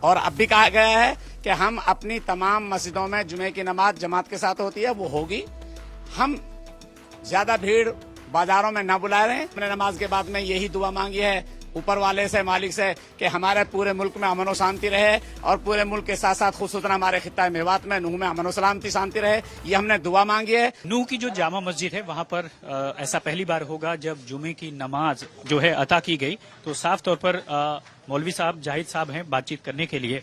और अब भी कहा गया है कि हम अपनी तमाम मस्जिदों में जुमे की नमाज जमात के साथ होती है, वो होगी। हम ज्यादा भीड़ बाजारों में न बुला रहे हैं। हमने नमाज के बाद में यही दुआ मांगी है ऊपर वाले से, मालिक से, कि हमारे पूरे मुल्क में अमन और शांति रहे और पूरे मुल्क के साथ साथ खुसूसन हमारे खित्ता मेवात में नूह में अमन और सलामती शांति रहे। ये हमने दुआ मांगी है। नूह की जो जामा मस्जिद है वहां पर ऐसा पहली बार होगा जब जुमे की नमाज जो है अता की गई। तो साफ तौर पर मौलवी साहब जाहिद साहब हैं बातचीत करने के लिए।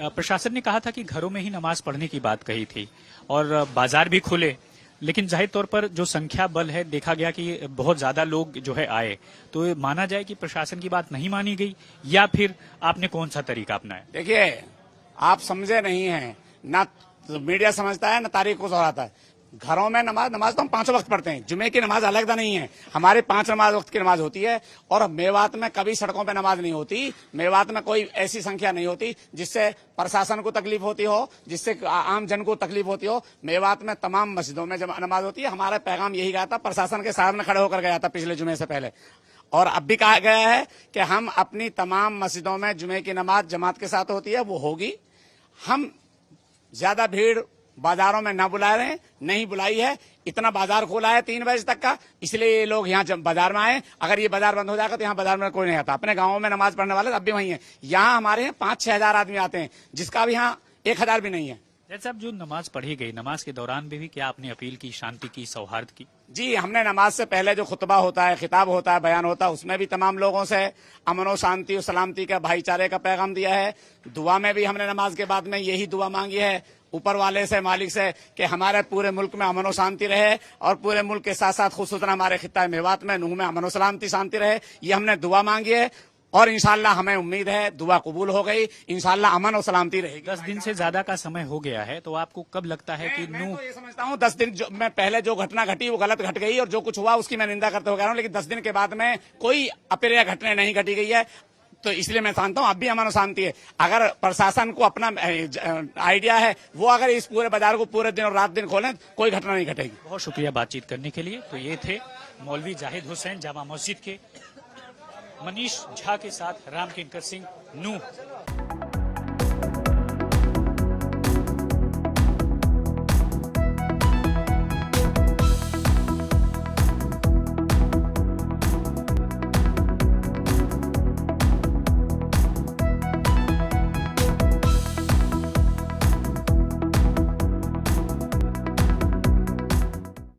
प्रशासन ने कहा था कि घरों में ही नमाज पढ़ने की बात कही थी और बाजार भी खुले, लेकिन जाहिर तौर पर जो संख्या बल है देखा गया कि बहुत ज्यादा लोग जो है आए। तो माना जाए कि प्रशासन की बात नहीं मानी गई या फिर आपने कौन सा तरीका अपनाया? देखिए, आप समझे नहीं हैं, ना मीडिया समझता है ना तारीख को दोहराता है। घरों में नमाज तो हम 5 वक्त पढ़ते हैं। जुमे की नमाज अलग नहीं है, हमारे 5 वक्त की नमाज होती है। और मेवात में कभी सड़कों पे नमाज नहीं होती। मेवात में कोई ऐसी संख्या नहीं होती जिससे प्रशासन को तकलीफ होती हो, जिससे आम जन को तकलीफ होती हो। मेवात में तमाम मस्जिदों में जब नमाज होती है। हमारा पैगाम यही गया था, प्रशासन के सामने खड़े होकर गया था पिछले जुमे से पहले। और अब भी कहा गया है कि हम अपनी तमाम मस्जिदों में जुमे की नमाज जमात के साथ होती है, वो होगी। हम ज्यादा भीड़ बाजारों में न बुला रहे हैं, नहीं बुलाई है। इतना बाजार खोला है 3 बजे तक का, इसलिए ये लोग यहाँ बाजार में आए। अगर ये बाजार बंद हो जाएगा तो यहाँ बाजार में कोई नहीं आता। अपने गांवों में नमाज पढ़ने वाले अब भी वही हैं। यहाँ हमारे यहाँ 5-6 हजार आदमी आते हैं, जिसका भी यहाँ 1000 भी नहीं है। जैसे साहब, जो नमाज पढ़ी गई, नमाज के दौरान भी क्या आपने अपील की, शांति की, सौहार्द की? जी, हमने नमाज से पहले जो खुतबा होता है, खिताब होता है, बयान होता है, उसमें भी तमाम लोगों से अमन और शांति और सलामती का, भाईचारे का पैगाम दिया है। दुआ में भी हमने नमाज के बाद में यही दुआ मांगी है ऊपर वाले से, मालिक से, कि हमारे पूरे मुल्क में अमन और शांति रहे और पूरे मुल्क के साथ साथ खुसूसन हमारे खित्ता मेवात में नूह में अमन और सलामती शांति रहे। ये हमने दुआ मांगी है और इंशाल्लाह हमें उम्मीद है दुआ कबूल हो गई। इंशाल्लाह अमन और सलामती रहेगी। 10 दिन से ज्यादा का समय हो गया है, तो आपको कब लगता है कि मैं तो ये समझता हूँ 10 दिन मैं पहले जो घटना घटी वो गलत घट गई और जो कुछ हुआ उसकी मैं निंदा करते हुए कह रहा हूँ। लेकिन 10 दिन के बाद में कोई अप्रिय घटना नहीं घटी गई है, तो इसलिए मैं जानता हूँ अब भी अमन और शांति है। अगर प्रशासन को अपना आइडिया है, वो अगर इस पूरे बाजार को पूरे दिन और रात दिन खोलें, कोई घटना नहीं घटेगी। बहुत शुक्रिया बातचीत करने के लिए। तो ये थे मौलवी जाहिद हुसैन जामा मस्जिद के, मनीष झा के साथ राम किंकर सिंह, नूह।